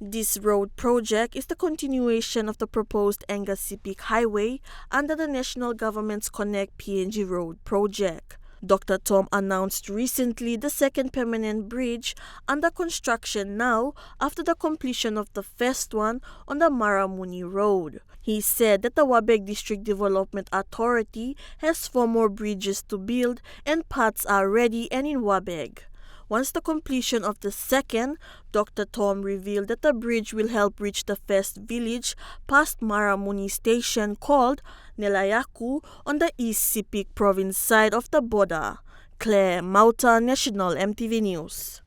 This road project is the continuation of the proposed Enga-Sepik Highway under the national government's Connect PNG Road project. Dr. Tom announced recently the second permanent bridge under construction now after the completion of the first one on the Maramuni Road. He said that the Wabeg District Development Authority has 4 more bridges to build and parts are ready and in Wabeg. Once the completion of the second, Dr. Tom revealed that the bridge will help reach the first village past Maramuni Station called Nelayaku on the East Sepik province side of the border. Claire Mauta, National EMTV News.